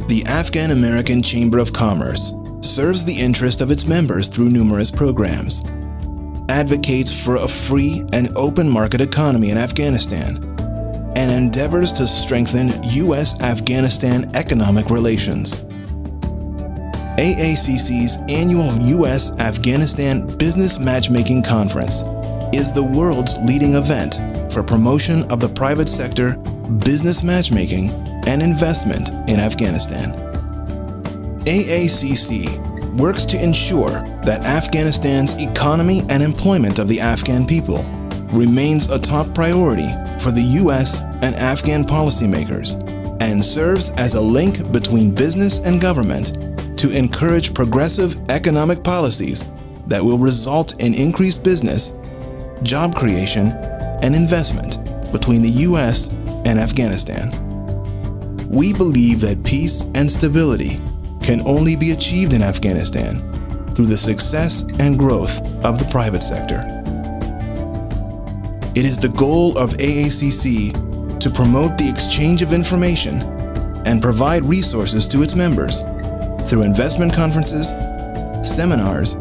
The Afghan-American Chamber of Commerce serves the interest of its members through numerous programs, advocates for a free and open market economy in Afghanistan, and endeavors to strengthen U.S.-Afghanistan economic relations. AACC's annual U.S.-Afghanistan Business Matchmaking Conference is the world's leading event for promotion of the private sector, business matchmaking, and investment in Afghanistan. AACC works to ensure that Afghanistan's economy and employment of the Afghan people remains a top priority for the U.S. and Afghan policymakers, and serves as a link between business and government to encourage progressive economic policies that will result in increased business, job creation, and investment between the U.S. and Afghanistan. We believe that peace and stability can only be achieved in Afghanistan through the success and growth of the private sector. It is the goal of AACC to promote the exchange of information and provide resources to its members through investment conferences, seminars,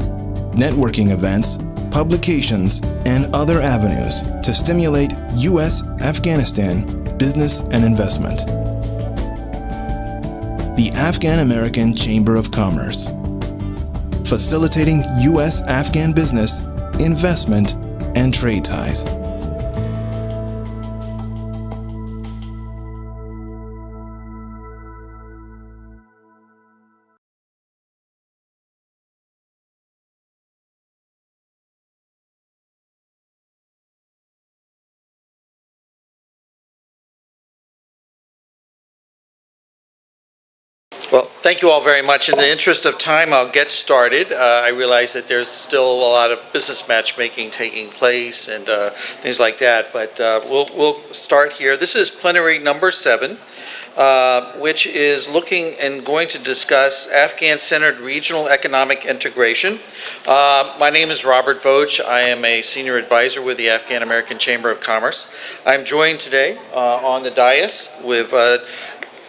networking events, publications, and other avenues to stimulate U.S.-Afghanistan business and investment. The Afghan-American Chamber of Commerce, facilitating U.S.-Afghan business, investment, and trade ties. Well, thank you all very much. In the interest of time, I'll get started. I realize that there's still a lot of business matchmaking taking place and things like that, but we'll start here. This is plenary number 7, which is looking and going to discuss Afghan-centered regional economic integration. My name is Robert Vogt. I am a senior advisor with the Afghan-American Chamber of Commerce. I'm joined today on the dais with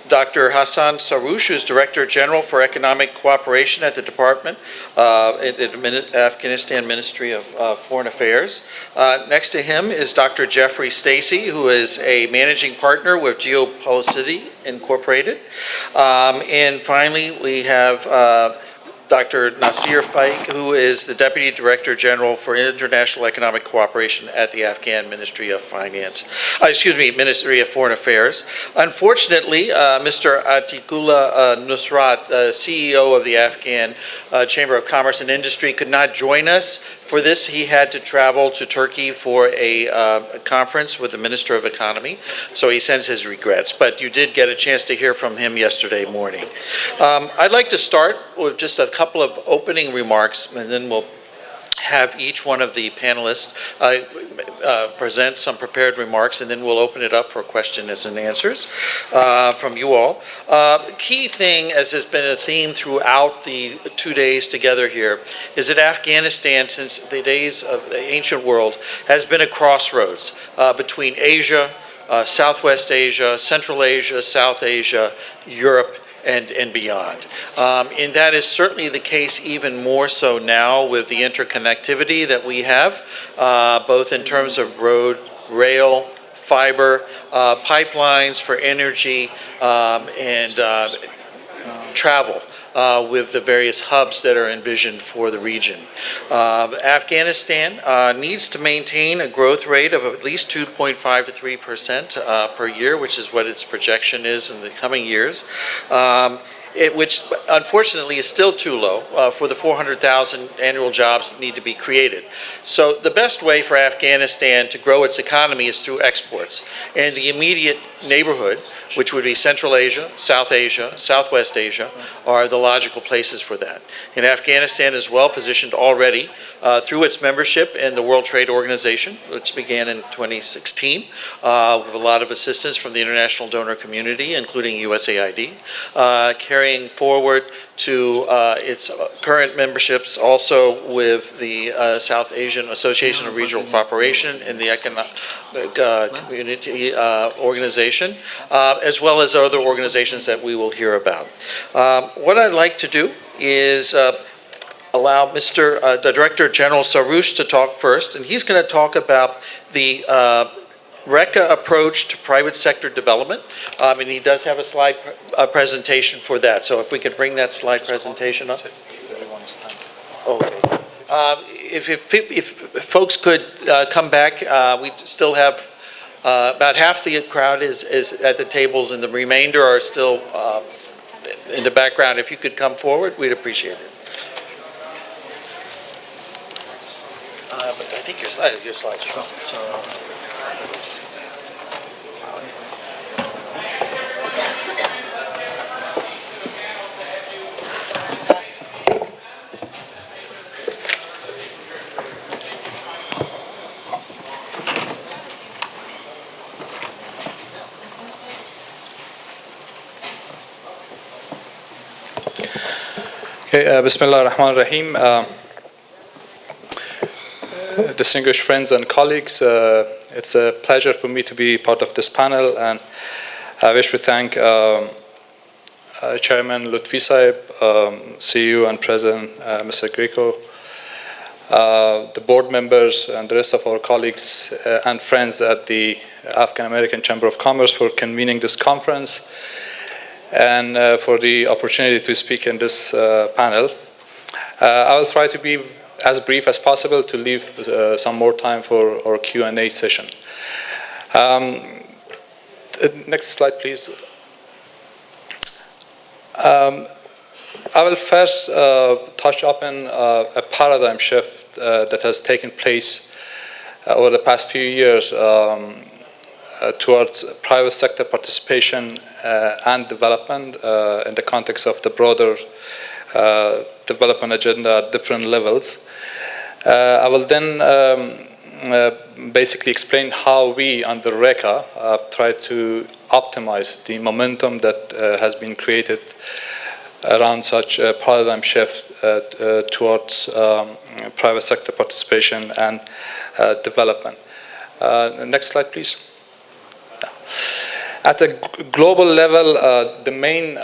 Dr. Hassan Saroush, who's Director General for Economic Cooperation at the Department at Afghanistan Ministry of Foreign Affairs. Next to him is Dr. Jeffrey Stacy, who is a Managing Partner with Geopolicity Incorporated. And finally, we have Dr. Nasir Faik, who is the Deputy Director General for International Economic Cooperation at the Afghan Ministry of Ministry of Foreign Affairs. Unfortunately, Mr. Atikullah Nusrat, CEO of the Afghan Chamber of Commerce and Industry, could not join us. For this, he had to travel to Turkey for a conference with the Minister of Economy, so he sends his regrets. But you did get a chance to hear from him yesterday morning. I'd like to start with just a couple of opening remarks, and then we'll have each one of the panelists present some prepared remarks, and then we'll open it up for questions and answers from you all. Key thing, as has been a theme throughout the 2 days together here, is that Afghanistan, since the days of the ancient world, has been a crossroads between Asia, Southwest Asia, Central Asia, South Asia, Europe, and beyond. And that is certainly the case even more so now with the interconnectivity that we have, both in terms of road, rail, fiber, pipelines for energy, and travel. With the various hubs that are envisioned for the region. Afghanistan needs to maintain a growth rate of at least 2.5 to 3% per year, which is what its projection is in the coming years. Which unfortunately is still too low for the 400,000 annual jobs that need to be created. So the best way for Afghanistan to grow its economy is through exports. And the immediate neighborhood, which would be Central Asia, South Asia, Southwest Asia, are the logical places for that. And Afghanistan is well positioned already through its membership in the World Trade Organization, which began in 2016, with a lot of assistance from the international donor community, including USAID, carrying forward to its current memberships also with the South Asian Association of Regional Cooperation and the Economic Community Organization organization, as well as other organizations that we will hear about. What I'd like to do is allow the Director General Sarouche to talk first, and he's going to talk about the RECA approach to private sector development, and he does have a slide presentation for that. So if we could bring that slide presentation up. Okay. If folks could come back, we still have about half the crowd is at the tables, and the remainder are still in the background. If you could come forward, we'd appreciate it. But I think your slide's wrong. So. Okay, Bismillah ar-Rahman ar-Rahim. Distinguished friends and colleagues, it's a pleasure for me to be part of this panel, and I wish to thank Chairman Lutfi Saib, CEO and President Mr. Greco, the board members and the rest of our colleagues and friends at the Afghan-American Chamber of Commerce for convening this conference and for the opportunity to speak in this panel. I will try to be as brief as possible to leave some more time for our Q&A session. Next slide, please. I will first touch upon a paradigm shift that has taken place over the past few years towards private sector participation and development in the context of the broader development agenda at different levels. I will then basically explain how we under RECA try to optimize the momentum that has been created around such a paradigm shift towards private sector participation and development. Next slide, please. At a global level, the main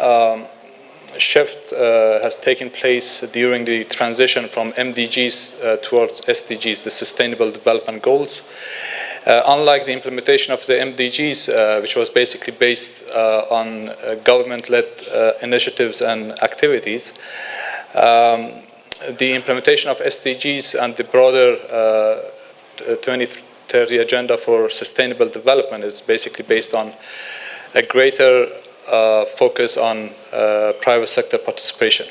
shift has taken place during the transition from MDGs towards SDGs, the Sustainable Development Goals. Unlike the implementation of the MDGs, which was basically based on government-led initiatives and activities, the implementation of SDGs and the broader 2030 Agenda for Sustainable Development is basically based on a greater focus on private sector participation.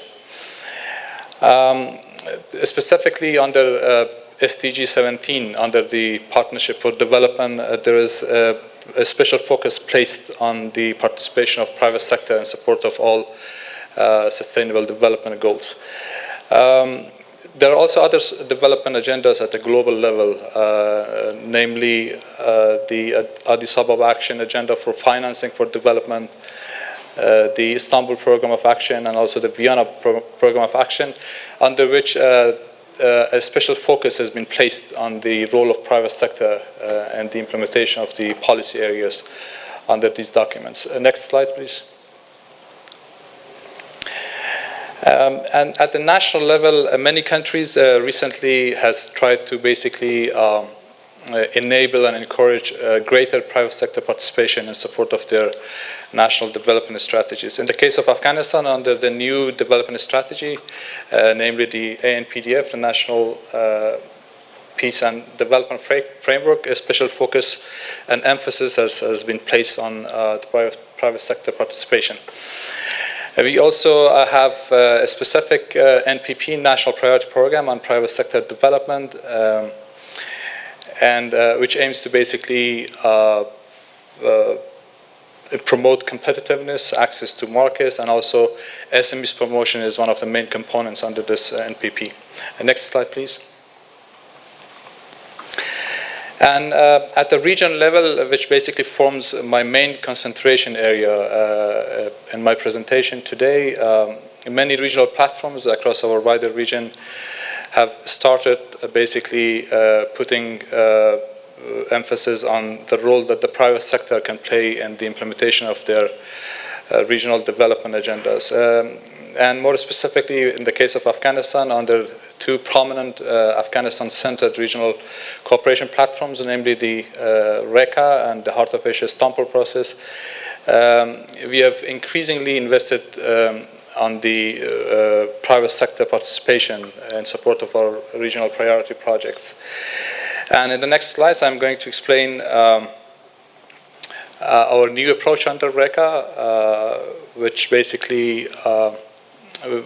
Specifically under SDG 17, under the Partnership for Development, there is a special focus placed on the participation of private sector in support of all sustainable development goals. There are also other development agendas at the global level, namely the Addis Ababa Action Agenda for Financing for Development, the Istanbul Program of Action, and also the Vienna Program of Action, under which a special focus has been placed on the role of private sector and the implementation of the policy areas under these documents. Next slide, please. And at the national level, many countries recently has tried to basically enable and encourage greater private sector participation in support of their national development strategies. In the case of Afghanistan, under the new development strategy, namely the ANPDF, the National Peace and Development Framework, a special focus and emphasis has been placed on the private sector participation. We also have a specific NPP, National Priority Program on Private Sector Development, and which aims to basically promote competitiveness, access to markets, and also SMEs promotion is one of the main components under this NPP. Next slide, please. And at the region level, which basically forms my main concentration area in my presentation today, many regional platforms across our wider region have started basically putting emphasis on the role that the private sector can play in the implementation of their regional development agendas. And more specifically, in the case of Afghanistan, under two prominent Afghanistan-centered regional cooperation platforms, namely the RECA and the Heart of Asia Istanbul process, we have increasingly invested on the private sector participation in support of our regional priority projects. And in the next slides, I'm going to explain our new approach under RECA, which basically,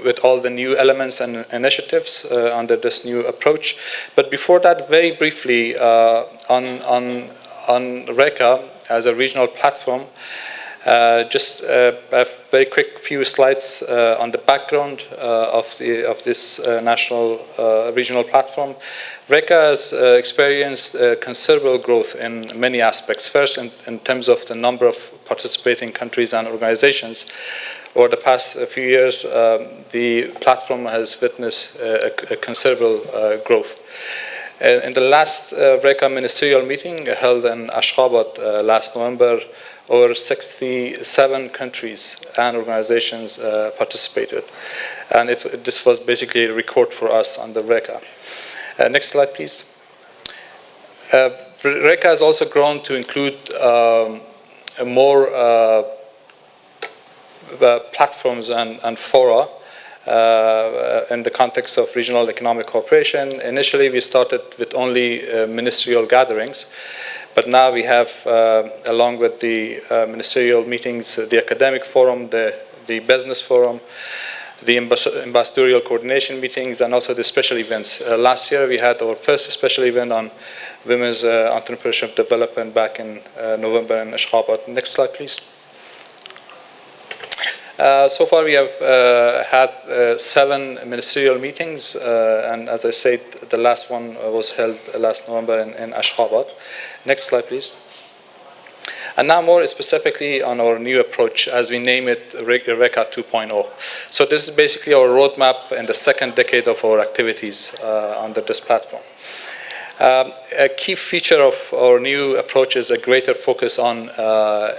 with all the new elements and initiatives under this new approach. But before that, very briefly, on RECA as a regional platform, just a very quick few slides on the background of this national regional platform. RECA has experienced considerable growth in many aspects. First, in terms of the number of participating countries and organizations. Over the past few years, the platform has witnessed a considerable growth. In the last RECA ministerial meeting held in Ashgabat last November, over 67 countries and organizations participated. And this was basically a record for us under RECA. Next slide, please. RECA has also grown to include more platforms and fora in the context of regional economic cooperation. Initially, we started with only ministerial gatherings, but now we have, along with the ministerial meetings, the academic forum, the business forum, the ambassadorial coordination meetings, and also the special events. Last year, we had our first special event on women's entrepreneurship development back in November in Ashgabat. Next slide, please. So far, we have had 7 ministerial meetings, and as I said, the last one was held last November in Ashgabat. Next slide, please. And now more specifically on our new approach, as we name it, RECA 2.0. So this is basically our roadmap in the second decade of our activities under this platform. A key feature of our new approach is a greater focus on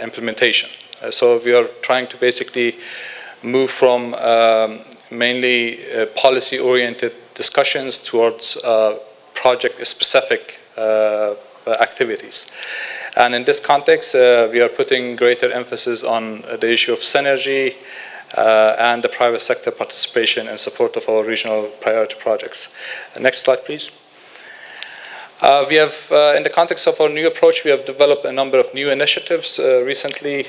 implementation. So we are trying to basically move from mainly policy-oriented discussions towards project-specific activities. And in this context, we are putting greater emphasis on the issue of synergy and the private sector participation in support of our regional priority projects. Next slide, please. We have, in the context of our new approach, we have developed a number of new initiatives recently.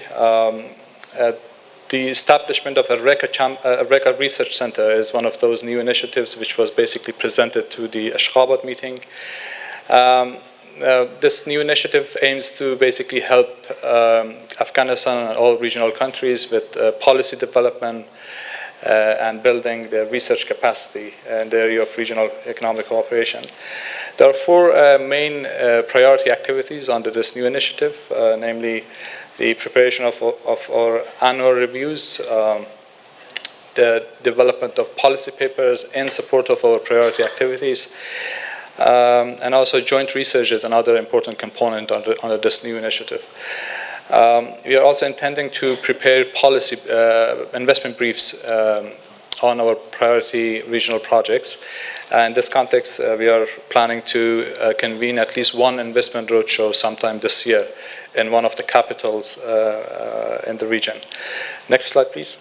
The establishment of a RECA Research Center is one of those new initiatives which was basically presented to the Ashgabat meeting. This new initiative aims to basically help Afghanistan and all regional countries with policy development and building their research capacity in the area of regional economic cooperation. There are 4 main priority activities under this new initiative, namely the preparation of our annual reviews, the development of policy papers in support of our priority activities, and also joint research is another important component under this new initiative. We are also intending to prepare policy investment briefs on our priority regional projects. In this context, we are planning to convene at least one investment roadshow sometime this year in one of the capitals in the region. Next slide, please.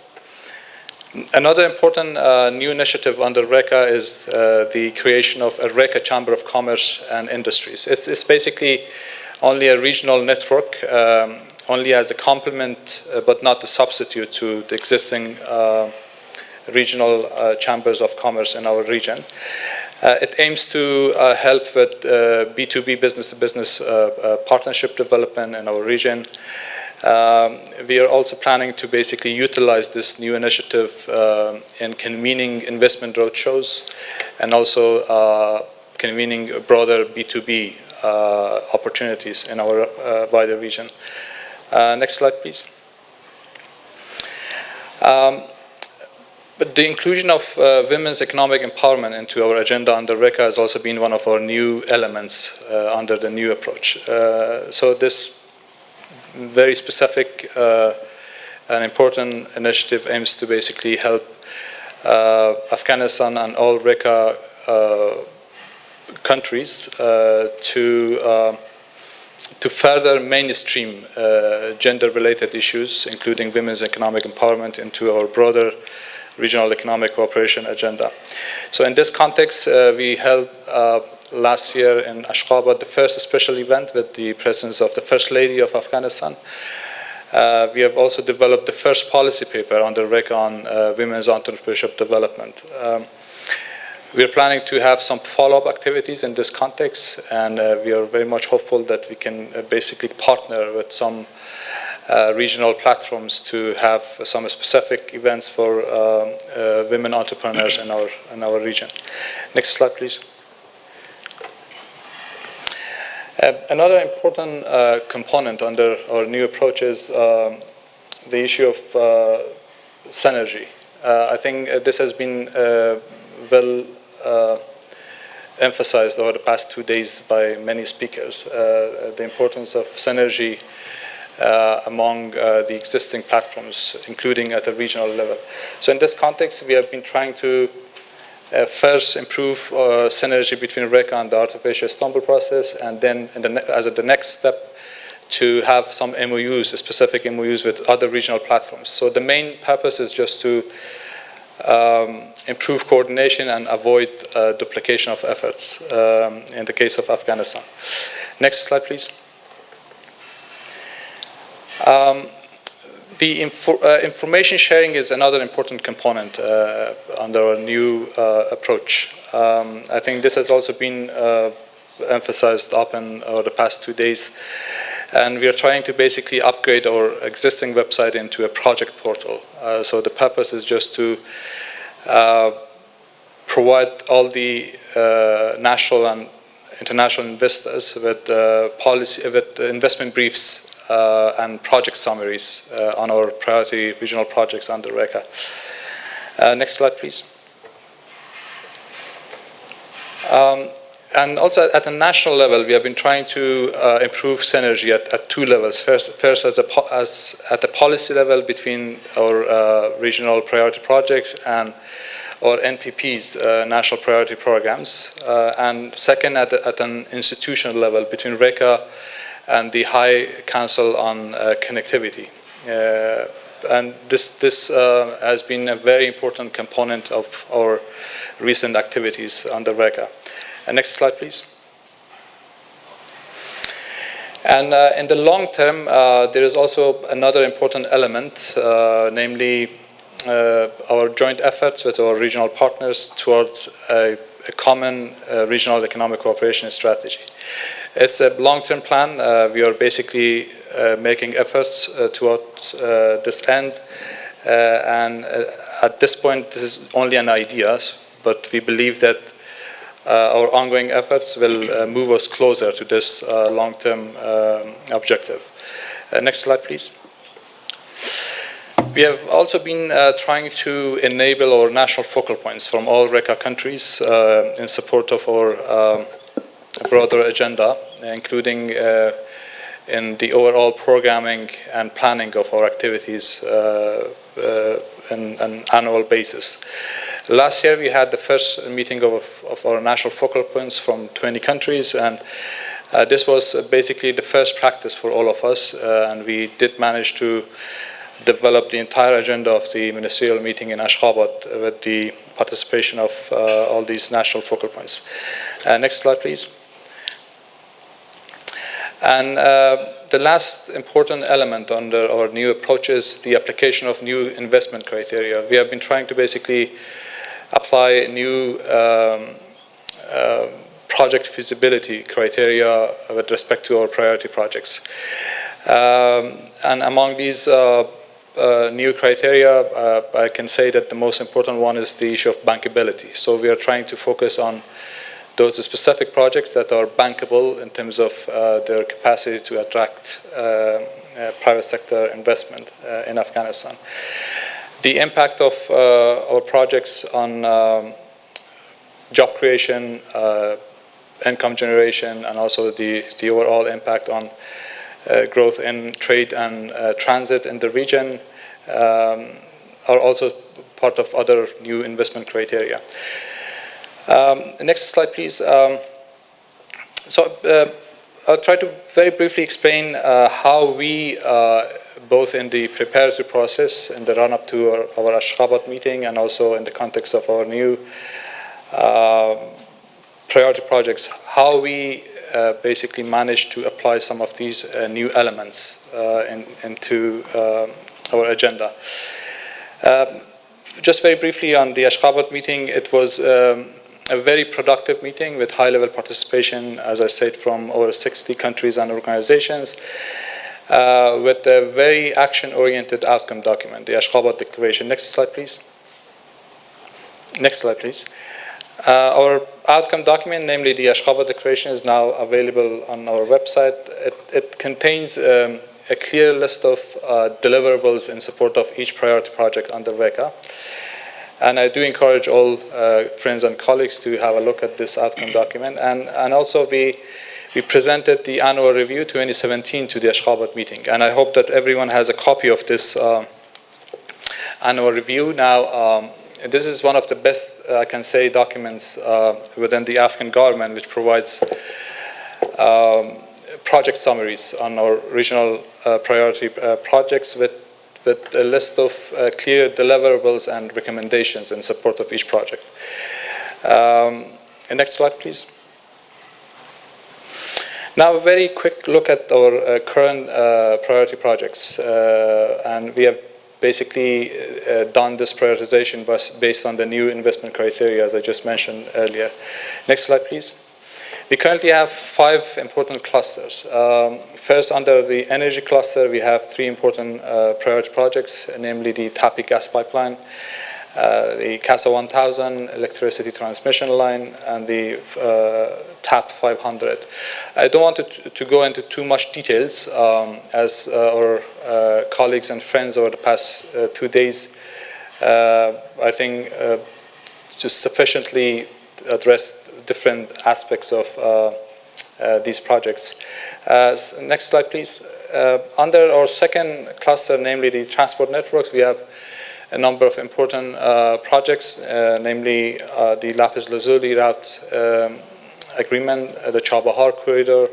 Another important new initiative under RECA is the creation of a RECA Chamber of Commerce and Industries. It's basically only a regional network, only as a complement, but not a substitute to the existing regional chambers of commerce in our region. It aims to help with B2B, business-to-business partnership development in our region. We are also planning to basically utilize this new initiative in convening investment roadshows and also convening broader B2B opportunities in our wider region. But the inclusion of women's economic empowerment into our agenda under RECA has also been one of our new elements under the new approach. So this very specific and important initiative aims to basically help Afghanistan and all RECA countries to further mainstream gender-related issues, including women's economic empowerment, into our broader regional economic cooperation agenda. So in this context, we held last year in Ashgabat the first special event with the presence of the First Lady of Afghanistan. We have also developed the first policy paper on the RECA on women's entrepreneurship development. We are planning to have some follow-up activities in this context, and we are very much hopeful that we can basically partner with some regional platforms to have some specific events for women entrepreneurs in our region. Next slide, please. Another important component under our new approach is the issue of synergy. I think this has been well emphasized over the past 2 days by many speakers, the importance of synergy among the existing platforms, including at a regional level. So in this context, we have been trying to first improve synergy between RECA and the artificial Istanbul process, and then as the next step, to have some MOUs, specific MOUs with other regional platforms. So the main purpose is just to improve coordination and avoid duplication of efforts in the case of Afghanistan. Next slide, please. The information sharing is another important component under our new approach. I think this has also been emphasized often over the past 2 days. And we are trying to basically upgrade our existing website into a project portal. So the purpose is just to provide all the national and international investors with investment briefs and project summaries on our priority regional projects under RECA. Next slide, please. And also at the national level, we have been trying to improve synergy at 2 levels. First at the policy level between our regional priority projects and our NPPs, national priority programs. And second, at an institutional level between RECA and the High Council on Connectivity. And this has been a very important component of our recent activities under RECA. Next slide, please. And in the long term, there is also another important element, namely our joint efforts with our regional partners towards a common regional economic cooperation strategy. It's a long-term plan. We are basically making efforts towards this end. And at this point, this is only an idea, but we believe that our ongoing efforts will move us closer to this long-term objective. Next slide, please. We have also been trying to enable our national focal points from all RECA countries in support of our broader agenda, including in the overall programming and planning of our activities on an annual basis. Last year, we had the first meeting of our national focal points from 20 countries, and this was basically the first practice for all of us, and we did manage to develop the entire agenda of the ministerial meeting in Ashgabat with the participation of all these national focal points. Next slide, please. And the last important element under our new approach is the application of new investment criteria. We have been trying to basically apply new project feasibility criteria with respect to our priority projects. And among these new criteria, I can say that the most important one is the issue of bankability. So we are trying to focus on those specific projects that are bankable in terms of their capacity to attract private sector investment in Afghanistan. The impact of our projects on job creation, income generation, and also the overall impact on growth in trade and transit in the region are also part of other new investment criteria. Next slide, please. I'll try to very briefly explain how we, both in the preparatory process, in the run-up to our Ashgabat meeting, and also in the context of our new priority projects, how we basically managed to apply some of these new elements into our agenda. Just very briefly on the Ashgabat meeting, it was a very productive meeting with high-level participation, as I said, from over 60 countries and organizations, with a very action-oriented outcome document, the Ashgabat Declaration. Next slide, please. Next slide, please. Our outcome document, namely the Ashgabat Declaration, is now available on our website. It contains a clear list of deliverables in support of each priority project under WECA. And I do encourage all friends and colleagues to have a look at this outcome document. And also we presented the annual review 2017 to the Ashgabat meeting. And I hope that everyone has a copy of this annual review. Now, this is one of the best, I can say, documents within the Afghan government, which provides project summaries on our regional priority projects with a list of clear deliverables and recommendations in support of each project. Next slide, please. Now, a very quick look at our current priority projects. And we have basically done this prioritization based on the new investment criteria, as I just mentioned earlier. Next slide, please. We currently have 5 important clusters. First, under the energy cluster, we have 3 important priority projects, namely the TAPI gas pipeline, the CASA 1000 electricity transmission line, and the TAP 500. I don't want to go into too much details, as our colleagues and friends over the past 2 days, I think, just sufficiently addressed different aspects of these projects. Next slide, please. Under our second cluster, namely the transport networks, we have a number of important projects, namely the Lapis Lazuli route agreement, the Chabahar corridor,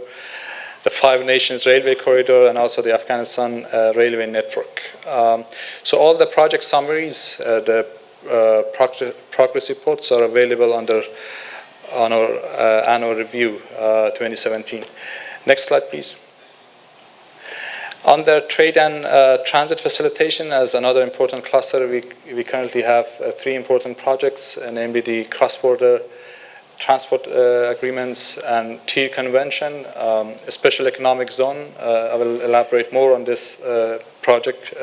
the 5 Nations railway corridor, and also the Afghanistan railway network. So all the project summaries, the progress reports are available on our annual review 2017. Next slide, please. Under trade and transit facilitation, as another important cluster, we currently have 3 important projects, namely the cross-border transport agreements and TIR convention, a special economic zone. I will elaborate more on this project,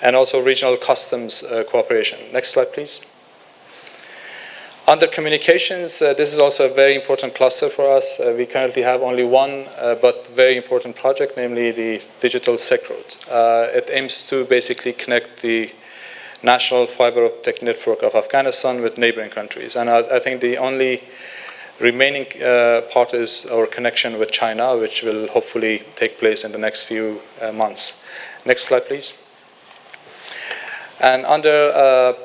and also regional customs cooperation. Next slide, please. Under communications, this is also a very important cluster for us. We currently have only one but very important project, namely the Digital Silk Road. It aims to basically connect the national fiber optic network of Afghanistan with neighboring countries. And I think the only remaining part is our connection with China, which will hopefully take place in the next few months. Next slide, please. And under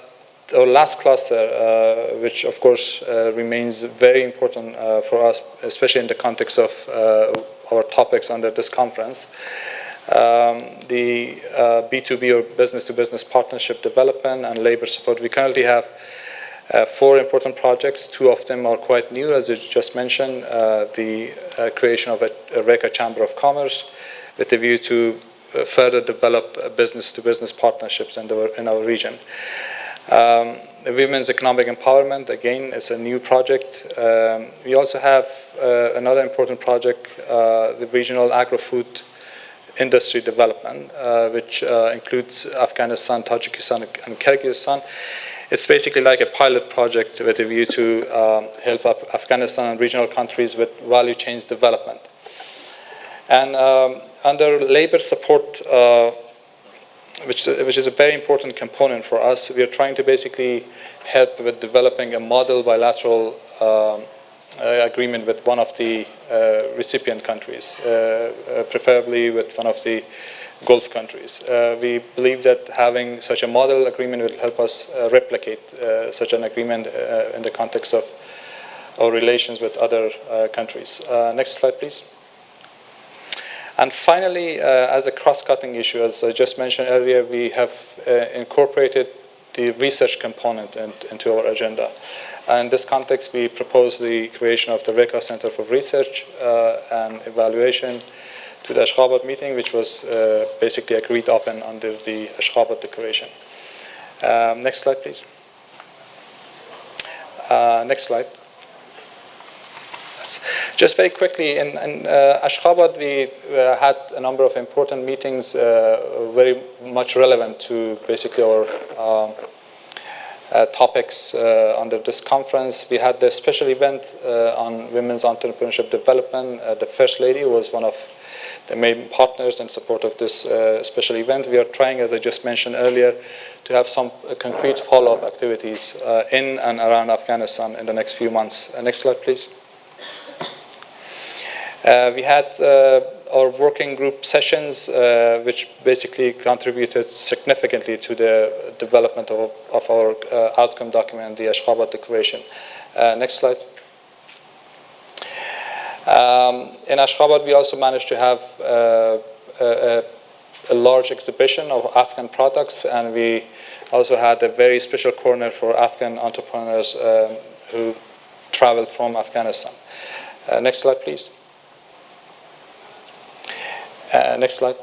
our last cluster, which of course remains very important for us, especially in the context of our topics under this conference, the B2B or business-to-business partnership development and labor support. We currently have 4 important projects. 2 of them are quite new, as you just mentioned, the creation of a WECA Chamber of Commerce with a view to further develop business-to-business partnerships in our region. Women's economic empowerment, again, is a new project. We also have another important project, the regional agro-food industry development, which includes Afghanistan, Tajikistan, and Kyrgyzstan. It's basically like a pilot project with a view to help Afghanistan and regional countries with value chains development. And under labor support, which is a very important component for us. We are trying to basically help with developing a model bilateral agreement with one of the recipient countries, preferably with one of the Gulf countries. We believe that having such a model agreement will help us replicate such an agreement in the context of our relations with other countries. Next slide, please. And finally, as a cross-cutting issue, as I just mentioned earlier, we have incorporated the research component into our agenda. And in this context, we propose the creation of the RECA Center for Research and Evaluation to the Ashgabat meeting, which was basically agreed upon under the Ashgabat Declaration. Next slide, please. Next slide. Just very quickly, in Ashgabat, we had a number of important meetings very much relevant to basically our topics under this conference. We had the special event on women's entrepreneurship development. The First Lady was one of the main partners in support of this special event. We are trying, as I just mentioned earlier, to have some concrete follow-up activities in and around Afghanistan in the next few months. Next slide, please. We had our working group sessions, which basically contributed significantly to the development of our outcome document, the Ashgabat Declaration. Next slide. In Ashgabat, we also managed to have a large exhibition of Afghan products, and we also had a very special corner for Afghan entrepreneurs who traveled from Afghanistan. Next slide, please. Next slide.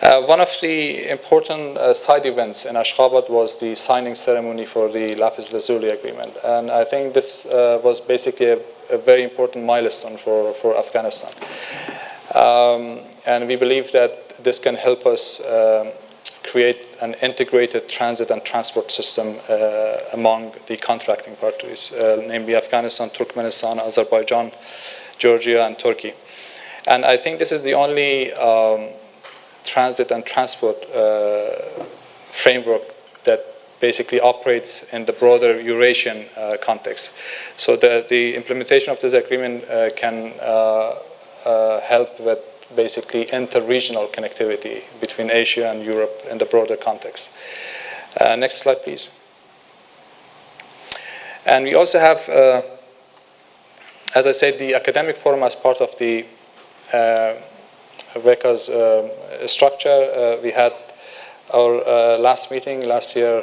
One of the important side events in Ashgabat was the signing ceremony for the Lapis Lazuli Agreement. And I think this was basically a very important milestone for Afghanistan. And we believe that this can help us create an integrated transit and transport system among the contracting parties, namely Afghanistan, Turkmenistan, Azerbaijan, Georgia, and Turkey. And I think this is the only transit and transport framework that basically operates in the broader Eurasian context. So the implementation of this agreement can help with basically inter-regional connectivity between Asia and Europe in the broader context. Next slide, please. And we also have, as I said, the academic forum as part of the RECA's structure. We had our last meeting last year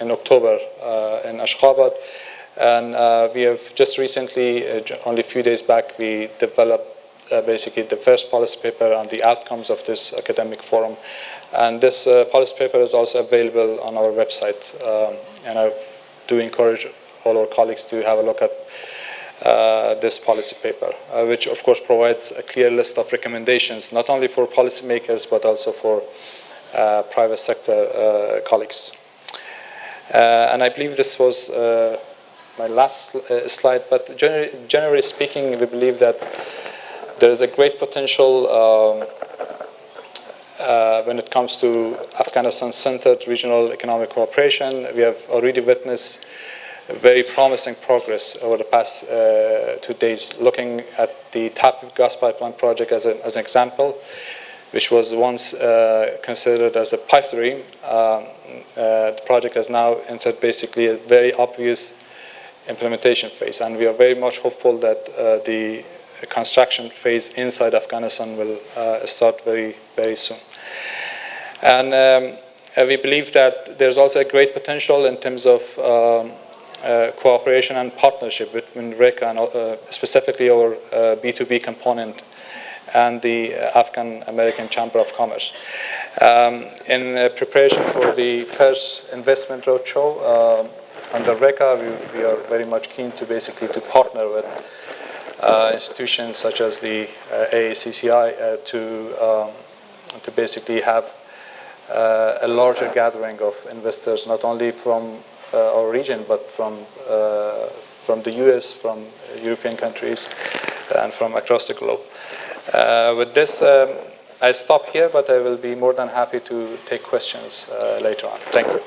in October in Ashgabat, and we have just recently, only a few days back, we developed basically the first policy paper on the outcomes of this academic forum. And this policy paper is also available on our website, and I do encourage all our colleagues to have a look at this policy paper, which of course provides a clear list of recommendations, not only for policymakers, but also for private sector colleagues. And I believe this was my last slide, but generally speaking, we believe that there is a great potential when it comes to Afghanistan-centered regional economic cooperation. We have already witnessed very promising progress over the past 2 days, looking at the Tapir gas pipeline project as an example, which was once considered as a pipe dream. The project has now entered basically a very obvious implementation phase, and we are very much hopeful that the construction phase inside Afghanistan will start very, very soon. And we believe that there's also a great potential in terms of cooperation and partnership between RECA and specifically our B2B component and the Afghan-American Chamber of Commerce. In preparation for the first investment roadshow under RECA, we are very much keen to basically to partner with institutions such as the AACC to basically have a larger gathering of investors, not only from our region, but from the US, from European countries, and from across the globe. With this, I stop here, but I will be more than happy to take questions later on. Thank you.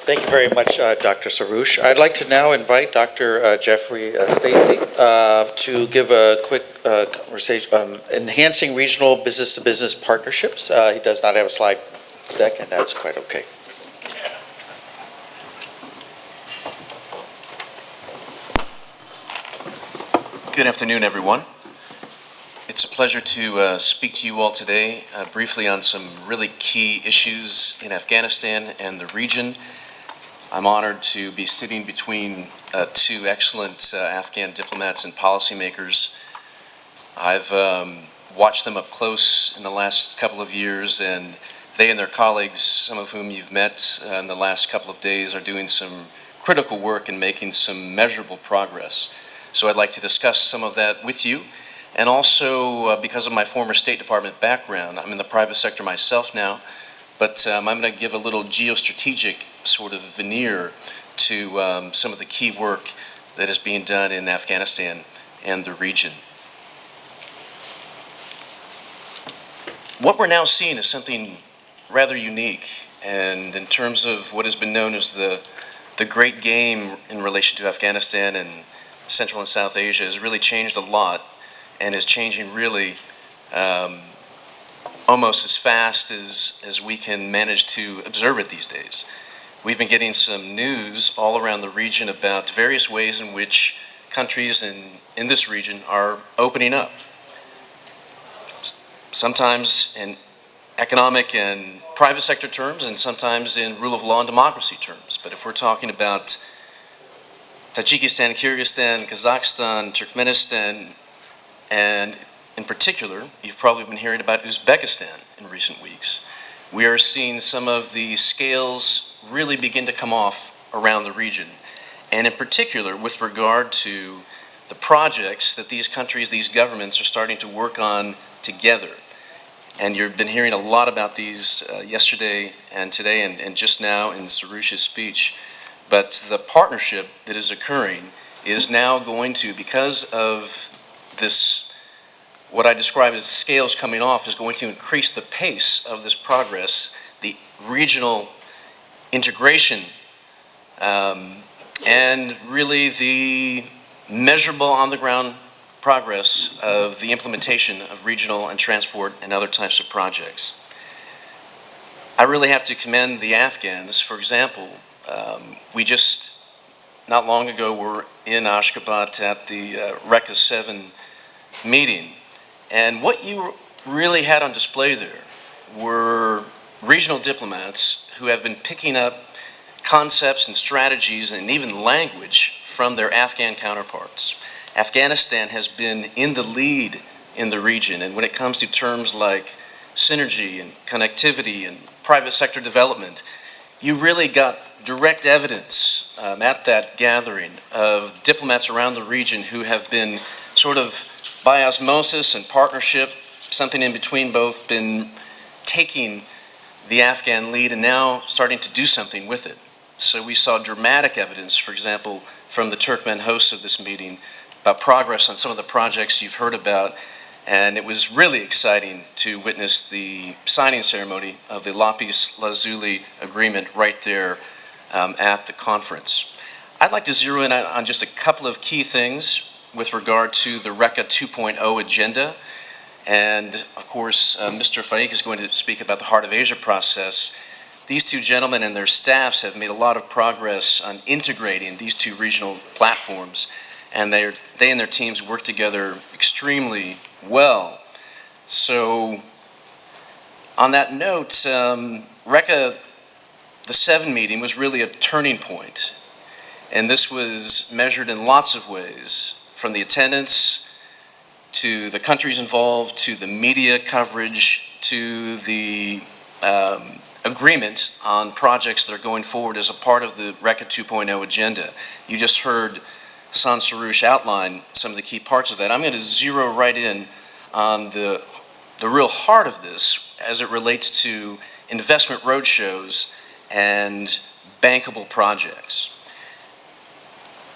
Thank you very much, Dr. Sarouche. I'd like to now invite Dr. Jeffrey Stacy to give a quick conversation on enhancing regional business-to-business partnerships. He does not have a slide deck, and that's quite okay. Good afternoon, everyone. It's a pleasure to speak to you all today briefly on some really key issues in Afghanistan and the region. I'm honored to be sitting between two excellent Afghan diplomats and policymakers. I've watched them up close in the last couple of years, and they and their colleagues, some of whom you've met in the last couple of days, are doing some critical work and making some measurable progress. So I'd like to discuss some of that with you. And also, because of my former State Department background, I'm in the private sector myself now, but I'm going to give a little geostrategic sort of veneer to some of the key work that is being done in Afghanistan and the region. What we're now seeing is something rather unique, and in terms of what has been known as the great game in relation to Afghanistan and Central and South Asia has really changed a lot, and is changing really almost as fast as we can manage to observe it these days. We've been getting some news all around the region about various ways in which countries in this region are opening up. Sometimes in economic and private sector terms, and sometimes in rule of law and democracy terms. But if we're talking about Tajikistan, Kyrgyzstan, Kazakhstan, Turkmenistan, and in particular, you've probably been hearing about Uzbekistan in recent weeks. We are seeing some of the scales really begin to come off around the region. And in particular, with regard to the projects that these countries, these governments are starting to work on together. And you've been hearing a lot about these yesterday and today and just now in Sarouche's speech. But the partnership that is occurring is now going to, because of this, what I describe as scales coming off, is going to increase the pace of this progress, the regional integration, and really the measurable on-the-ground progress of the implementation of regional and transport and other types of projects. I really have to commend the Afghans. For example, we just, not long ago, were in Ashgabat at the RECA 7 meeting. And what you really had on display there were regional diplomats who have been picking up concepts and strategies and even language from their Afghan counterparts. Afghanistan has been in the lead in the region, and when it comes to terms like synergy and connectivity and private sector development, you really got direct evidence at that gathering of diplomats around the region who have been sort of by osmosis and partnership, something in between both, been taking the Afghan lead and now starting to do something with it. So we saw dramatic evidence, for example, from the Turkmen hosts of this meeting about progress on some of the projects you've heard about, and it was really exciting to witness the signing ceremony of the Lapis Lazuli agreement right there at the conference. I'd like to zero in on just a couple of key things with regard to the RECA 2.0 agenda. And of course, Mr. Faik is going to speak about the Heart of Asia process. These two gentlemen and their staffs have made a lot of progress on integrating these two regional platforms, and they and their teams work together extremely well. So on that note, RECA, the 7 meeting was really a turning point. And this was measured in lots of ways, from the attendance to the countries involved, to the media coverage, to the agreement on projects that are going forward as a part of the RECA 2.0 agenda. You just heard Hassan Sarouche outline some of the key parts of that. I'm going to zero right in on the real heart of this as it relates to investment roadshows and bankable projects.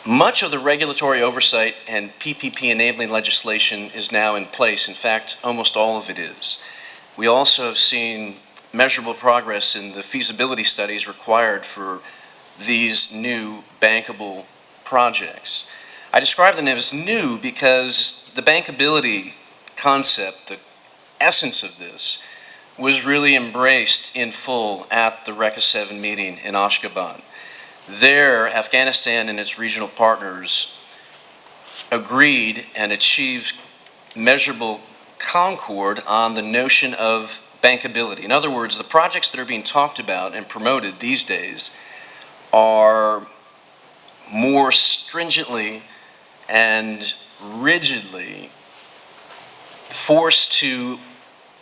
Much of the regulatory oversight and PPP enabling legislation is now in place. In fact, almost all of it is. We also have seen measurable progress in the feasibility studies required for these new bankable projects. I describe them as new because the bankability concept, the essence of this, was really embraced in full at the RECA 7 meeting in Ashgabat. There, Afghanistan and its regional partners agreed and achieved measurable concord on the notion of bankability. In other words, the projects that are being talked about and promoted these days are more stringently and rigidly forced to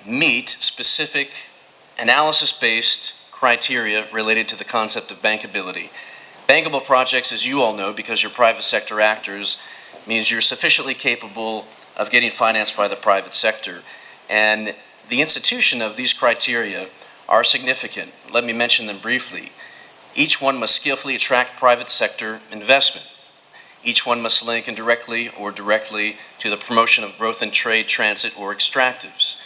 meet specific analysis-based criteria related to the concept of bankability. Bankable projects, as you all know, because you're private sector actors, means you're sufficiently capable of getting financed by the private sector. And the institution of these criteria are significant. Let me mention them briefly. Each one must skillfully attract private sector investment. Each one must link indirectly or directly to the promotion of growth in trade, transit, or extractives.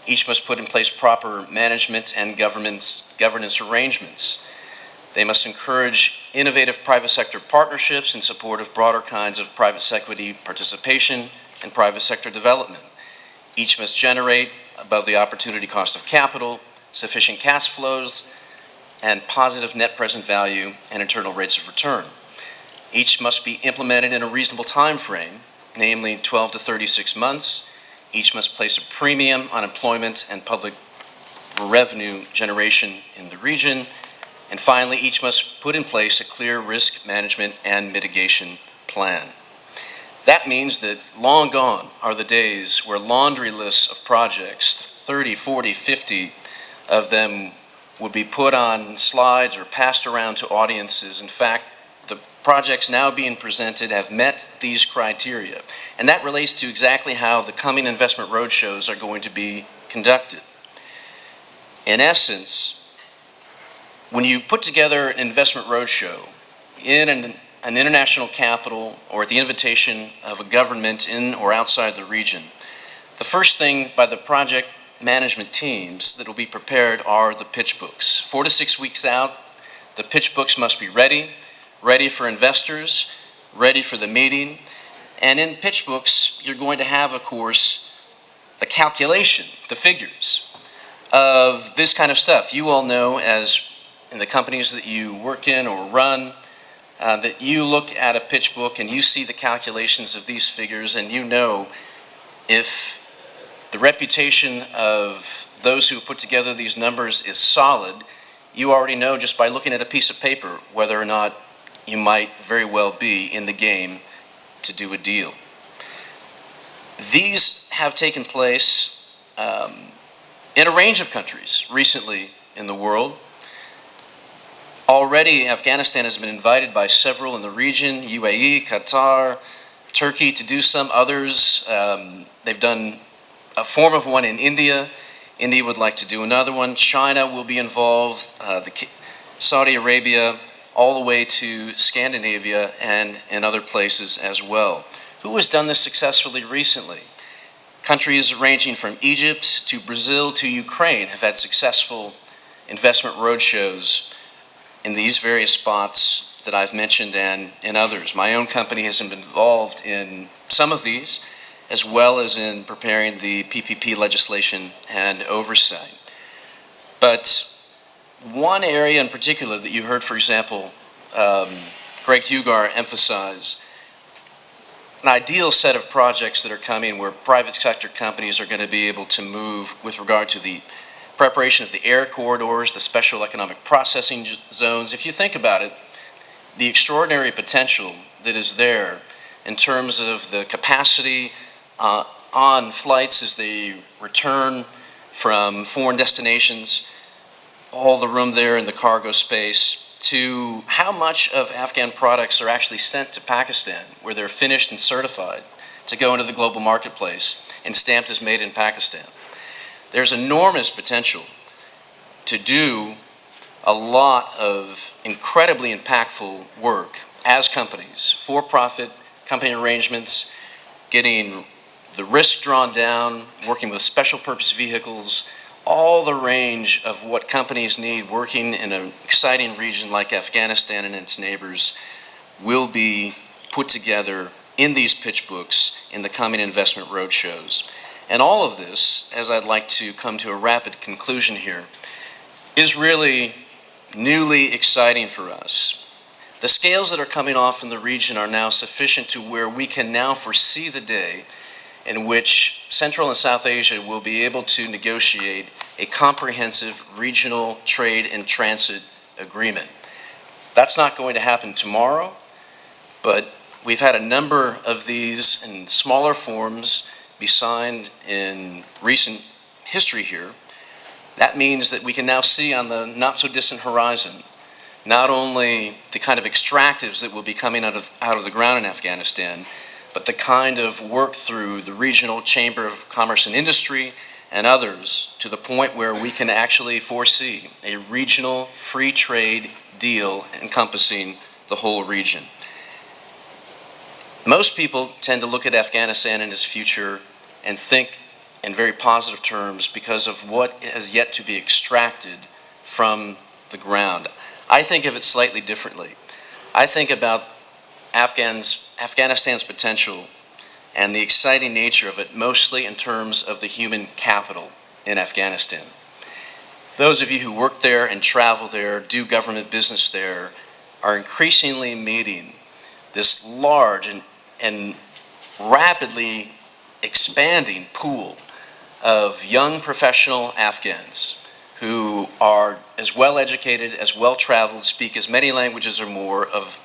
Each must put in place proper management and governance arrangements. They must encourage innovative private sector partnerships in support of broader kinds of private equity participation and private sector development. Each must generate, above the opportunity cost of capital, sufficient cash flows, and positive net present value and internal rates of return. Each must be implemented in a reasonable time frame, namely 12 to 36 months. Each must place a premium on employment and public revenue generation in the region. And finally, each must put in place a clear risk management and mitigation plan. That means that long gone are the days where laundry lists of projects, 30, 40, 50 of them, would be put on slides or passed around to audiences. In fact, the projects now being presented have met these criteria. And that relates to exactly how the coming investment roadshows are going to be conducted. In essence, when you put together an investment roadshow in an international capital or at the invitation of a government in or outside the region, the first thing by the project management teams that will be prepared are the pitch books. 4 to 6 weeks out, the pitch books must be ready for investors, ready for the meeting. And in pitch books, you're going to have, of course, the calculation, the figures of this kind of stuff. You all know, as in the companies that you work in or run, that you look at a pitch book and you see the calculations of these figures, and you know if the reputation of those who put together these numbers is solid. You already know just by looking at a piece of paper whether or not you might very well be in the game to do a deal. These have taken place in a range of countries recently in the world. Already, Afghanistan has been invited by several in the region, UAE, Qatar, Turkey, to do some. Others, they've done a form of one in India. India would like to do another one. China will be involved, Saudi Arabia, all the way to Scandinavia and in other places as well. Who has done this successfully recently? Countries ranging from Egypt to Brazil to Ukraine have had successful investment roadshows in these various spots that I've mentioned and in others. My own company has been involved in some of these, as well as in preparing the PPP legislation and oversight. But one area in particular that you heard, for example, Greg Hugar emphasize, an ideal set of projects that are coming where private sector companies are going to be able to move with regard to the preparation of the air corridors, the special economic processing zones. If you think about it, the extraordinary potential that is there in terms of the capacity on flights as they return from foreign destinations, all the room there in the cargo space, to how much of Afghan products are actually sent to Pakistan, where they're finished and certified to go into the global marketplace and stamped as made in Pakistan. There's enormous potential to do a lot of incredibly impactful work as companies, for-profit company arrangements, getting the risk drawn down, working with special purpose vehicles, all the range of what companies need working in an exciting region like Afghanistan and its neighbors will be put together in these pitch books in the coming investment roadshows. And all of this, as I'd like to come to a rapid conclusion here, is really newly exciting for us. The scales that are coming off in the region are now sufficient to where we can now foresee the day in which Central and South Asia will be able to negotiate a comprehensive regional trade and transit agreement. That's not going to happen tomorrow, but we've had a number of these in smaller forms be signed in recent history here. That means that we can now see on the not so distant horizon not only the kind of extractives that will be coming out of the ground in Afghanistan, but the kind of work through the regional Chamber of Commerce and Industry and others to the point where we can actually foresee a regional free trade deal encompassing the whole region. Most people tend to look at Afghanistan and its future and think in very positive terms because of what has yet to be extracted from the ground. I think of it slightly differently. I think about Afghanistan's potential and the exciting nature of it, mostly in terms of the human capital in Afghanistan. Those of you who work there and travel there, do government business there, are increasingly meeting this large and rapidly expanding pool of young professional Afghans who are as well educated, as well traveled, speak as many languages or more of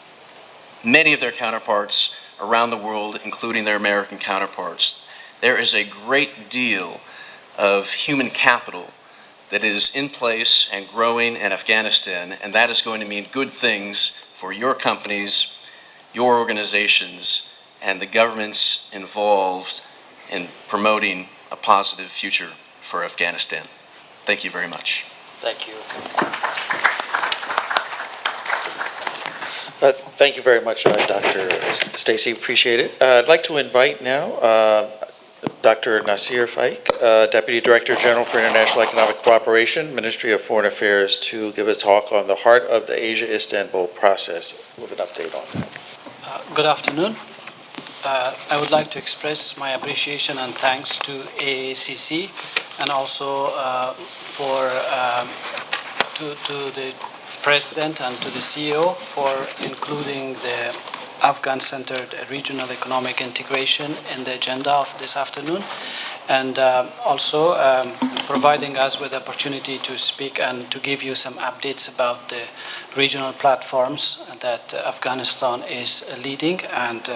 many of their counterparts around the world, including their American counterparts. There is a great deal of human capital that is in place and growing in Afghanistan, and that is going to mean good things for your companies, your organizations, and the governments involved in promoting a positive future for Afghanistan. Thank you very much. Thank you. Thank you very much, Dr. Stacy. Appreciate it. I'd like to invite now Dr. Nasir Faik, Deputy Director General for International Economic Cooperation, Ministry of Foreign Affairs, to give a talk on the heart of the Asia-Istanbul process with an update on that. Good afternoon. I would like to express my appreciation and thanks to AACC and also to the President and to the CEO for including the Afghan-centered regional economic integration in the agenda of this afternoon, and also providing us with the opportunity to speak and to give you some updates about the regional platforms that Afghanistan is leading. And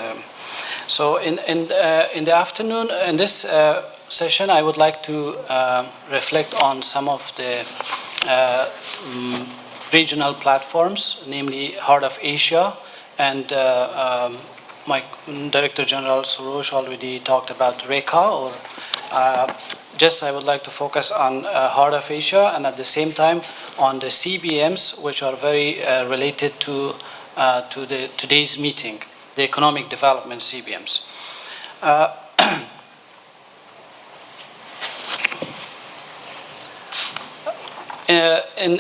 so in the afternoon, in this session, I would like to reflect on some of the regional platforms, namely Heart of Asia, and my Director General Soroush already talked about RECA, or just I would like to focus on Heart of Asia, and at the same time on the CBMs, which are very related to today's meeting, the economic development CBMs.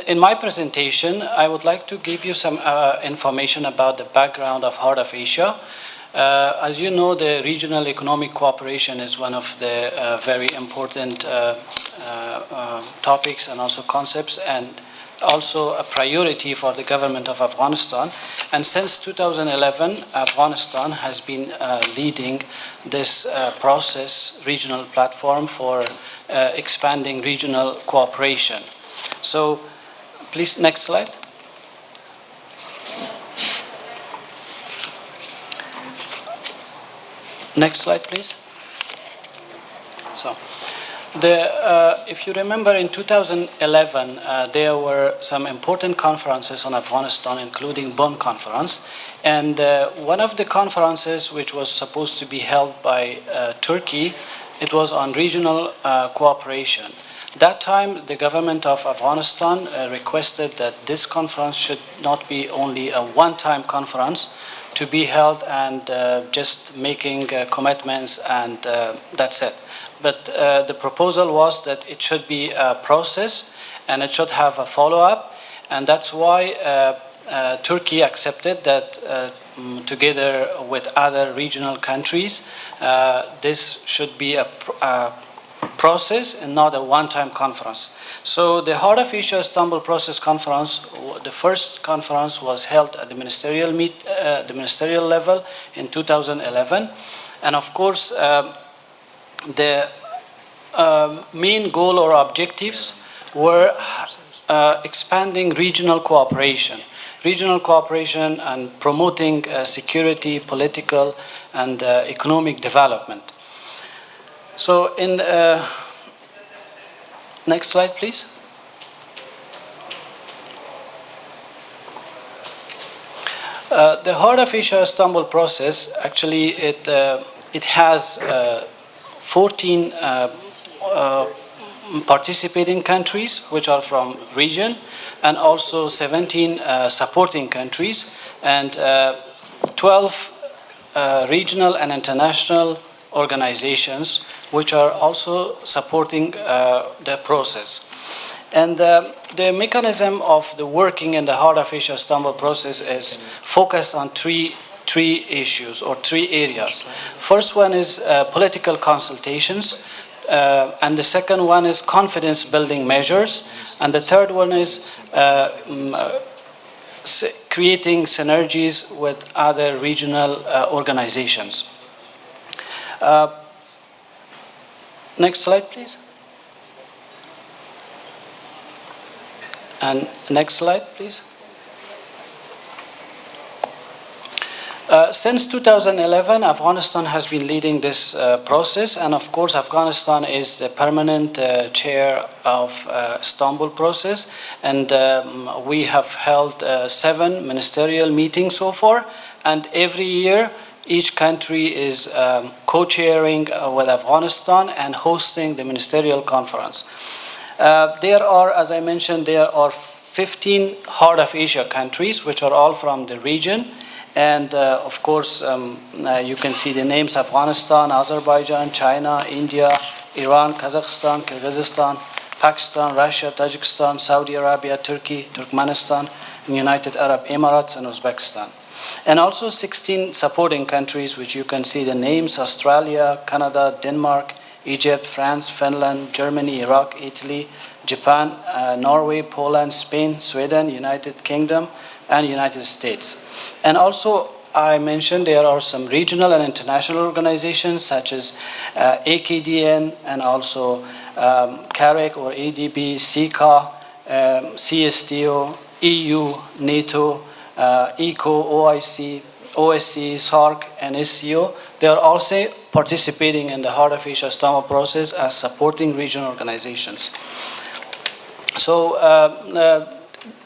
In my presentation, I would like to give you some information about the background of Heart of Asia. As you know, the regional economic cooperation is one of the very important topics and also concepts, and also a priority for the government of Afghanistan. And since 2011, Afghanistan has been leading this process, regional platform for expanding regional cooperation. So, please, next slide. Next slide, please. So, if you remember, in 2011, there were some important conferences on Afghanistan, including Bonn Conference. And one of the conferences, which was supposed to be held by Turkey, it was on regional cooperation. That time, the government of Afghanistan requested that this conference should not be only a one-time conference to be held and just making commitments and that's it. But the proposal was that it should be a process and it should have a follow-up, and that's why Turkey accepted that together with other regional countries, this should be a process and not a one-time conference. So the Heart of Asia Istanbul Process Conference, the first conference was held at the ministerial level in 2011, and of course the main goal or objectives were expanding regional cooperation and promoting security, political, and economic development. So in next slide, please. The Heart of Asia Istanbul process, actually it has 14 participating countries which are from region, and also 17 supporting countries, and 12 regional and international organizations which are also supporting the process. And the mechanism of the working in the Heart of Asia Istanbul process is focused on three issues or three areas. First one is political consultations, and the second one is confidence building measures, and the third one is creating synergies with other regional organizations. Next slide, please. And next slide, please. Since 2011, Afghanistan has been leading this process, and of course Afghanistan is the permanent chair of Istanbul process, and we have held 7 ministerial meetings so far, and every year each country is co-chairing with Afghanistan and hosting the ministerial conference. There are, as I mentioned, there are 15 Heart of Asia countries which are all from the region. And of course, you can see the names: Afghanistan, Azerbaijan, China, India, Iran, Kazakhstan, Kyrgyzstan, Pakistan, Russia, Tajikistan, Saudi Arabia, Turkey, Turkmenistan, United Arab Emirates, and Uzbekistan. And also 16 supporting countries, which you can see the names: Australia, Canada, Denmark, Egypt, France, Finland, Germany, Iraq, Italy, Japan, Norway, Poland, Spain, Sweden, United Kingdom, and United States. And also, I mentioned there are some regional and international organizations such as AKDN and also CAREC or ADB, CICA, CSTO, EU, NATO, ECO, OIC, OSCE, SARC, and SCO. They are also participating in the Heart of Asia Istanbul process as supporting regional organizations. So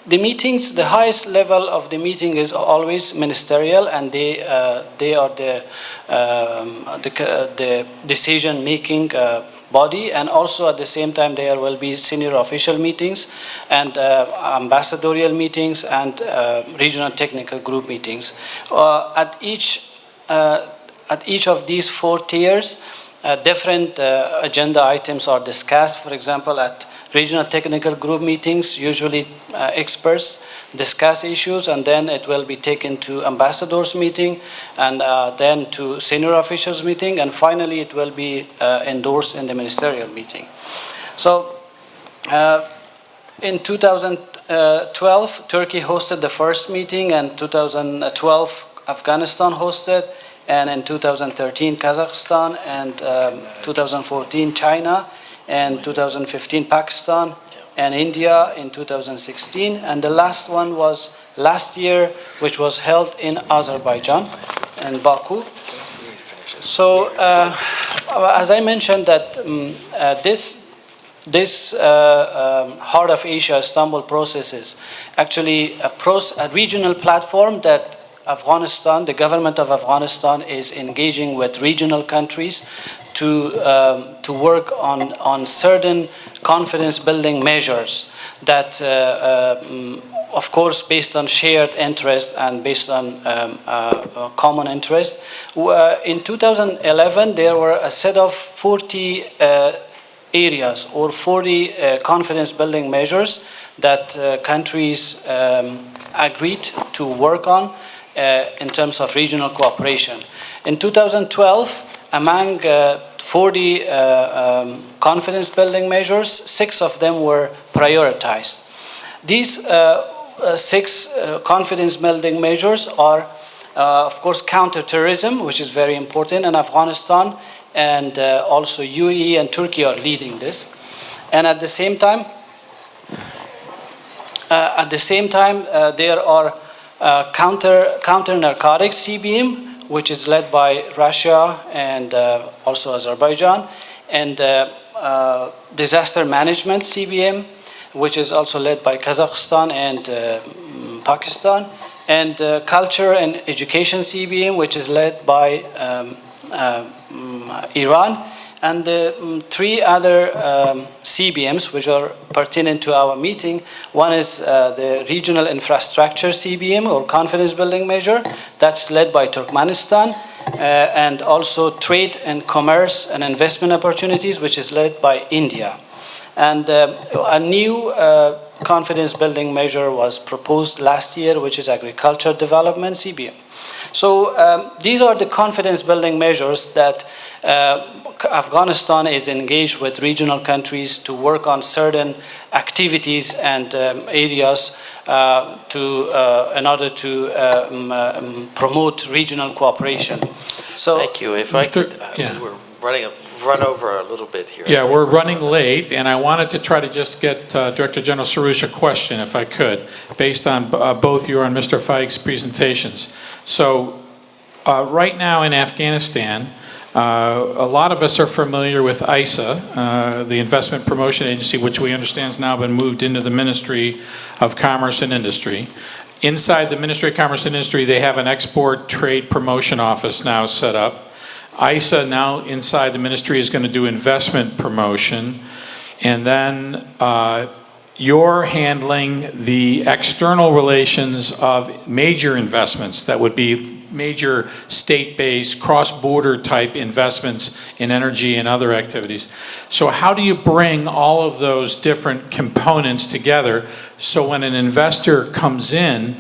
the meetings, the highest level of the meeting is always ministerial, and they are the decision-making body, and also at the same time there will be senior official meetings and ambassadorial meetings and regional technical group meetings. At each of these 4 tiers, different agenda items are discussed. For example, at regional technical group meetings, usually experts discuss issues, and then it will be taken to ambassadors meeting, and then to senior officials meeting, and finally it will be endorsed in the ministerial meeting. So in 2012, Turkey hosted the first meeting, and 2012 Afghanistan hosted, and in 2013 Kazakhstan, and 2014 China, and 2015 Pakistan, and India in 2016, and the last one was last year, which was held in Azerbaijan and Baku. So as I mentioned that this Heart of Asia Istanbul process is actually a regional platform that Afghanistan, the government of Afghanistan, is engaging with regional countries to work on certain confidence-building measures that, of course, based on shared interest and based on common interest. In 2011, there were a set of 40 areas or 40 confidence-building measures that countries agreed to work on in terms of regional cooperation. In 2012, among 40 confidence-building measures, 6 of them were prioritized. These 6 confidence-building measures are, of course, counterterrorism, which is very important in Afghanistan, and also UAE and Turkey are leading this. And at the same time, there are counter-narcotics CBM, which is led by Russia and also Azerbaijan, and disaster management CBM, which is also led by Kazakhstan and Pakistan, and culture and education CBM, which is led by Iran, and the 3 other CBMs which are pertinent to our meeting. One is the regional infrastructure CBM, or confidence building measure, that's led by Turkmenistan, and also trade and commerce and investment opportunities, which is led by India. And a new confidence building measure was proposed last year, which is agriculture development CBM. So these are the confidence building measures that Afghanistan is engaged with regional countries to work on certain activities and areas in order to promote regional cooperation. So, thank you. If I could, we're run over a little bit here. Yeah, we're running late, and I wanted to try to just get Director General Sarouche a question, if I could, based on both your and Mr. Faik's presentations. So, right now in Afghanistan, a lot of us are familiar with ISA, the Investment Promotion Agency, which we understand has now been moved into the Ministry of Commerce and Industry. Inside the Ministry of Commerce and Industry, they have an Export Trade Promotion Office now set up. ISA now inside the ministry is going to do investment promotion, and then you're handling the external relations of major investments that would be major state-based, cross-border type investments in energy and other activities. So how do you bring all of those different components together so when an investor comes in,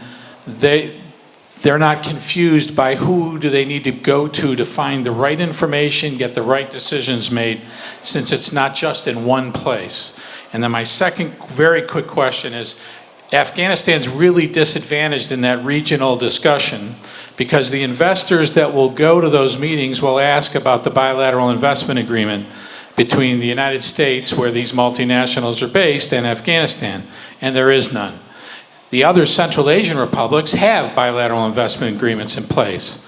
they're not confused by who do they need to go to find the right information, get the right decisions made, since it's not just in one place. And then my second very quick question is, Afghanistan's really disadvantaged in that regional discussion because the investors that will go to those meetings will ask about the bilateral investment agreement between the United States, where these multinationals are based, and Afghanistan, and there is none. The other Central Asian republics have bilateral investment agreements in place.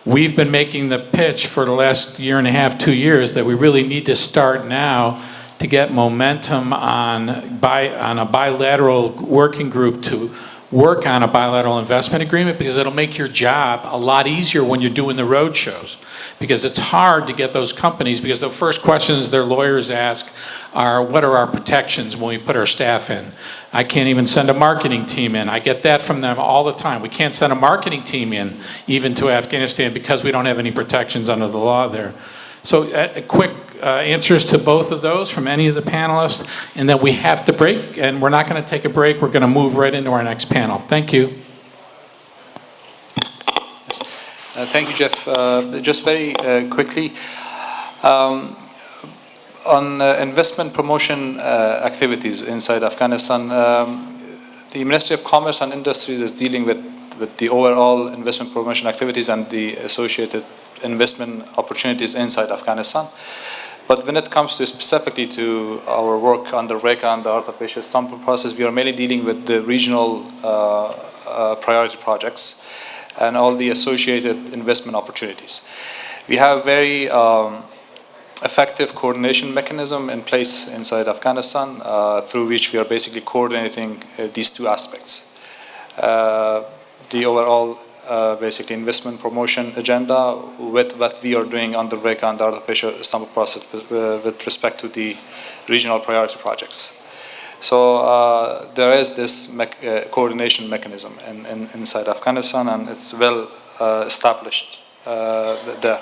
We've been making the pitch for the last year and a half, 2 years, that we really need to start now to get momentum on a bilateral working group to work on a bilateral investment agreement, because it'll make your job a lot easier when you're doing the road shows. Because it's hard to get those companies, because the first questions their lawyers ask are, what are our protections when we put our staff in? I can't even send a marketing team in. I get that from them all the time. We can't send a marketing team in, even to Afghanistan, because we don't have any protections under the law there. So a quick answers to both of those from any of the panelists, and then we have to break, and we're not going to take a break. We're going to move right into our next panel. Thank you. Thank you, Jeff. Just very quickly, on investment promotion activities inside Afghanistan, the Ministry of Commerce and Industries is dealing with the overall investment promotion activities and the associated investment opportunities inside Afghanistan. But when it comes to specifically to our work on the RECA and the artificial sampling process, we are mainly dealing with the regional priority projects and all the associated investment opportunities. We have very effective coordination mechanism in place inside Afghanistan through which we are basically coordinating these two aspects. The overall basically investment promotion agenda with what we are doing under RECA and the artificial Istanbul process with respect to the regional priority projects. So there is this coordination mechanism inside Afghanistan, and it's well established there.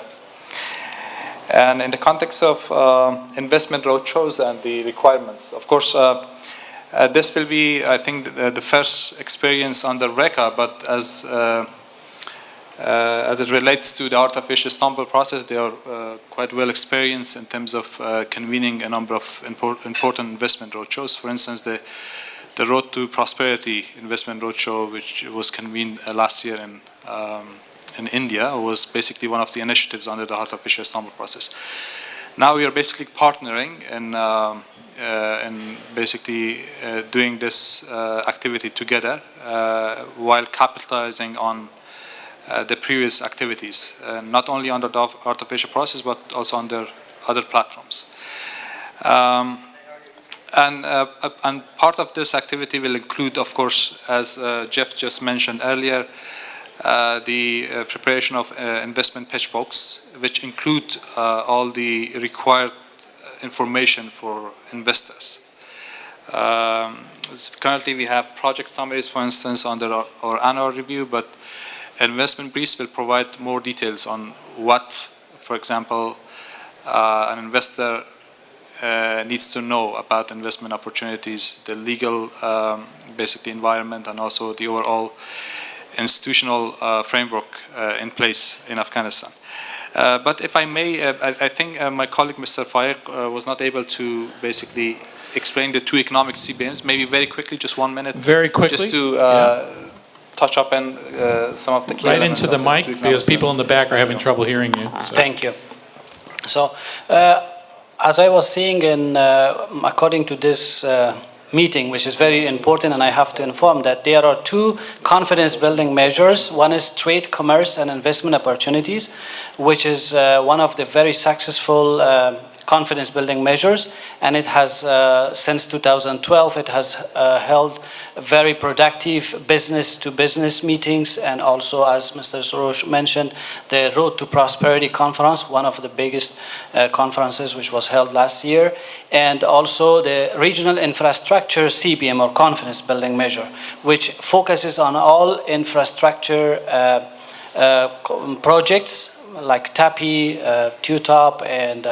And in the context of investment roadshows and the requirements, of course, this will be, I think, the first experience under RECA, but as it relates to the artificial Istanbul process, they are quite well experienced in terms of convening a number of important investment roadshows. For instance, the Road to Prosperity investment roadshow, which was convened last year in India, was basically one of the initiatives under the artificial Istanbul process. Now we are basically partnering and basically doing this activity together while capitalizing on the previous activities, not only under the artificial process, but also under other platforms. And part of this activity will include, of course, as Jeff just mentioned earlier, the preparation of investment pitch books, which include all the required information for investors. Currently, we have project summaries, for instance, under our annual review, but investment briefs will provide more details on what, for example, an investor needs to know about investment opportunities, the legal, basically, environment, and also the overall institutional framework in place in Afghanistan. But if I may, I think my colleague, Mr. Faiq, was not able to basically explain the two economic CBMs. Maybe very quickly, just 1 minute. Very quickly. Just to touch up on some of the key right elements into the mic, because people in the back are having trouble hearing you. So. Thank you. So, as I was saying, according to this meeting, which is very important, and I have to inform that there are two confidence-building measures. One is trade, commerce, and investment opportunities, which is one of the very successful confidence-building measures, and it has, since 2012, it has held very productive business-to-business meetings, and also, as Mr. Soroush mentioned, the Road to Prosperity Conference, one of the biggest conferences which was held last year, and also the Regional Infrastructure CBM, or confidence-building measure, which focuses on all infrastructure projects, like TAPI, TUTOP, and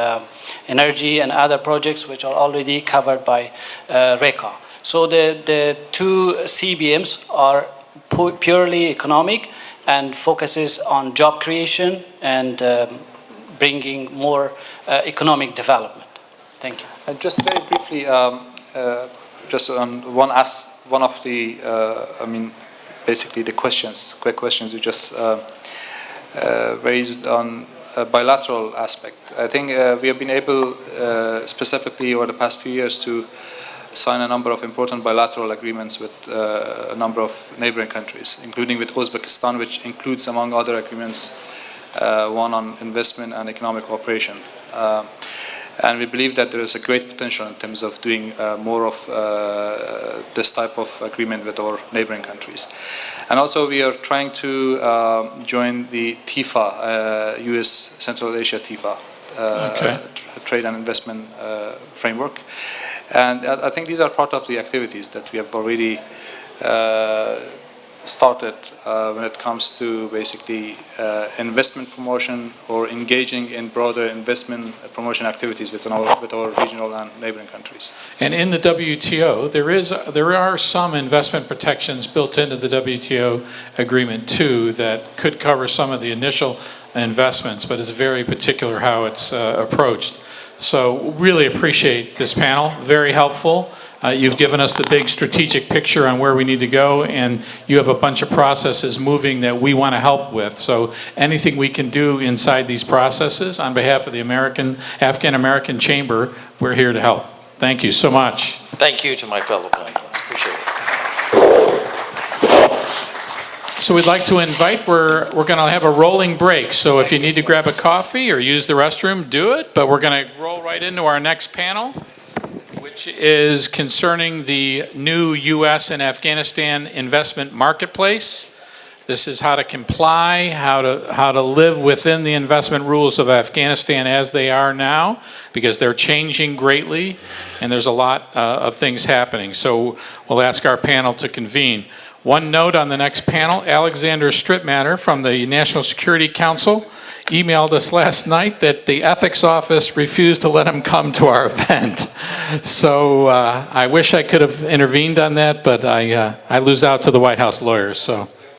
energy and other projects which are already covered by RECA. So the two CBMs are purely economic and focuses on job creation and bringing more economic development. Thank you. And just very briefly, just on one of the, basically the quick questions you just raised on a bilateral aspect. I think we have been able, specifically over the past few years, to sign a number of important bilateral agreements with a number of neighboring countries, including with Uzbekistan, which includes, among other agreements, one on investment and economic cooperation. And we believe that there is a great potential in terms of doing more of this type of agreement with our neighboring countries. And also we are trying to join the TIFA, US Central Asia TIFA, Trade and Investment Framework. And I think these are part of the activities that we have already started when it comes to basically investment promotion or engaging in broader investment promotion activities with our regional and neighboring countries. And in the WTO, there are some investment protections built into the WTO agreement too that could cover some of the initial investments, but it's very particular how it's approached. So really appreciate this panel, very helpful. You've given us the big strategic picture on where we need to go, and you have a bunch of processes moving that we want to help with. So anything we can do inside these processes, on behalf of the Afghan-American Chamber, we're here to help. Thank you so much. Thank you to my fellow panelists. Appreciate it. So we'd like to invite, we're going to have a rolling break. So if you need to grab a coffee or use the restroom, do it. But we're going to roll right into our next panel, which is concerning the new U.S. and Afghanistan investment marketplace. This is how to comply, how to live within the investment rules of Afghanistan as they are now, because they're changing greatly, and there's a lot of things happening. So we'll ask our panel to convene. One note on the next panel, Alexander Strittmatter from the National Security Council emailed us last night that the ethics office refused to let him come to our event. So I wish I could have intervened on that, but I lose out to the White House lawyers. So